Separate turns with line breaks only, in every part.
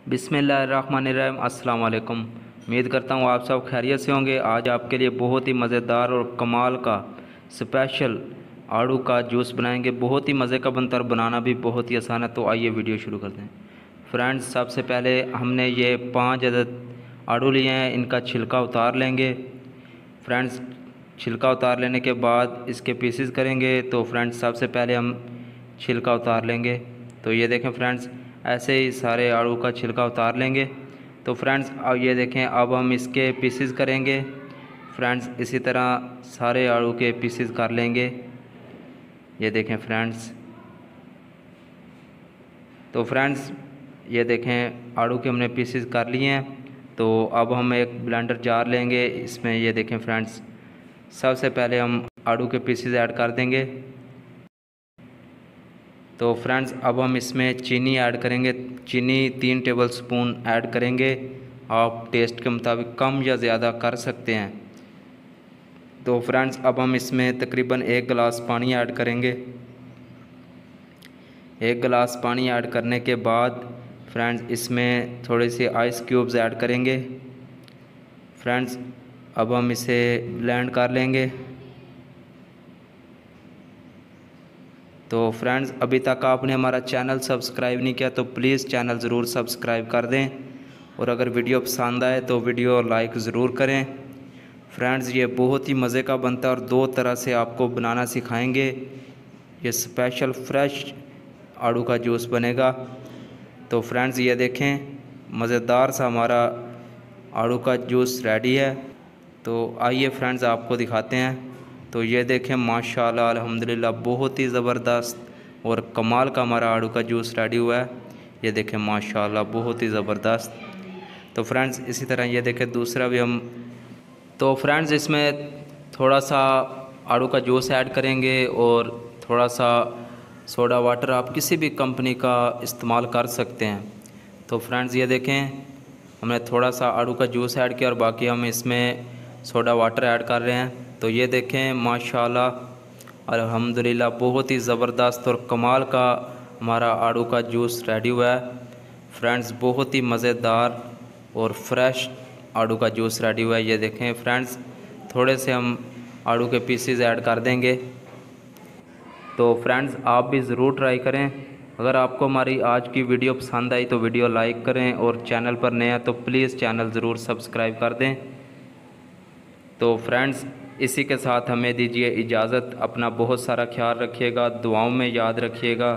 बिस्मिल्लाहिर्रहमानिर्रहीम। अस्सलाम वालेकुम। उम्मीद करता हूँ आप सब खैरियत से होंगे। आज आपके लिए बहुत ही मज़ेदार और कमाल का स्पेशल आड़ू का जूस बनाएंगे। बहुत ही मज़े का बनता है और बनाना भी बहुत ही आसान है। तो आइए वीडियो शुरू करते हैं। फ्रेंड्स, सबसे पहले हमने ये 5 अदद आड़ू लिए हैं, इनका छिलका उतार लेंगे। फ्रेंड्स, छिलका उतार लेने के बाद इसके पीसेस करेंगे। तो फ्रेंड्स, सबसे पहले हम छिलका उतार लेंगे। तो ये देखें फ्रेंड्स, ऐसे ही सारे आड़ू का छिलका उतार लेंगे। तो फ्रेंड्स, अब ये देखें, अब हम इसके पीसेस करेंगे। फ्रेंड्स, इसी तरह सारे आड़ू के पीसेस कर लेंगे। ये देखें फ्रेंड्स। तो फ्रेंड्स, ये देखें आड़ू के हमने पीसेस कर लिए हैं। तो अब हम एक ब्लेंडर जार लेंगे। इसमें ये देखें फ्रेंड्स, सबसे पहले हम आड़ू के पीसेस ऐड कर देंगे। तो फ्रेंड्स, अब हम इसमें चीनी ऐड करेंगे। चीनी 3 टेबल स्पून ऐड करेंगे। आप टेस्ट के मुताबिक कम या ज़्यादा कर सकते हैं। तो फ्रेंड्स, अब हम इसमें तकरीबन 1 गिलास पानी ऐड करेंगे। 1 गिलास पानी ऐड करने के बाद फ्रेंड्स, इसमें थोड़े से आइस क्यूब्स ऐड करेंगे। फ्रेंड्स, अब हम इसे ब्लेंड कर लेंगे। तो फ्रेंड्स, अभी तक आपने हमारा चैनल सब्सक्राइब नहीं किया तो प्लीज़ चैनल ज़रूर सब्सक्राइब कर दें, और अगर वीडियो पसंद आए तो वीडियो लाइक ज़रूर करें। फ्रेंड्स, ये बहुत ही मज़े का बनता है और 2 तरह से आपको बनाना सिखाएंगे। ये स्पेशल फ्रेश आड़ू का जूस बनेगा। तो फ्रेंड्स, ये देखें, मज़ेदार सा हमारा आड़ू का जूस रेडी है। तो आइए फ्रेंड्स, आपको दिखाते हैं। तो ये देखें, माशाल्लाह अल्हम्दुलिल्लाह, बहुत ही ज़बरदस्त और कमाल का हमारा आड़ू का जूस रेडी हुआ है। ये देखें माशाल्लाह, बहुत ही ज़बरदस्त। तो फ्रेंड्स, इसी तरह ये देखें दूसरा भी हम। तो फ्रेंड्स, इसमें थोड़ा सा आड़ू का जूस ऐड करेंगे और थोड़ा सा सोडा वाटर, आप किसी भी कंपनी का इस्तेमाल कर सकते हैं। तो फ्रेंड्स, ये देखें, हमने थोड़ा सा आड़ू का जूस ऐड किया और बाकी हम इसमें सोडा वाटर ऐड कर रहे हैं। तो ये देखें माशाल्लाह अल्हम्दुलिल्लाह, बहुत ही ज़बरदस्त और कमाल का हमारा आड़ू का जूस रेडी हुआ है। फ्रेंड्स, बहुत ही मज़ेदार और फ्रेश आड़ू का जूस रेडी हुआ है। ये देखें फ्रेंड्स, थोड़े से हम आड़ू के पीसेस ऐड कर देंगे। तो फ्रेंड्स, आप भी ज़रूर ट्राई करें। अगर आपको हमारी आज की वीडियो पसंद आई तो वीडियो लाइक करें, और चैनल पर नए हैं तो प्लीज़ चैनल ज़रूर सब्सक्राइब कर दें। तो फ्रेंड्स, इसी के साथ हमें दीजिए इजाज़त। अपना बहुत सारा ख्याल रखिएगा, दुआओं में याद रखिएगा।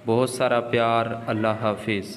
बहुत सारा प्यार। अल्लाह हाफिज़।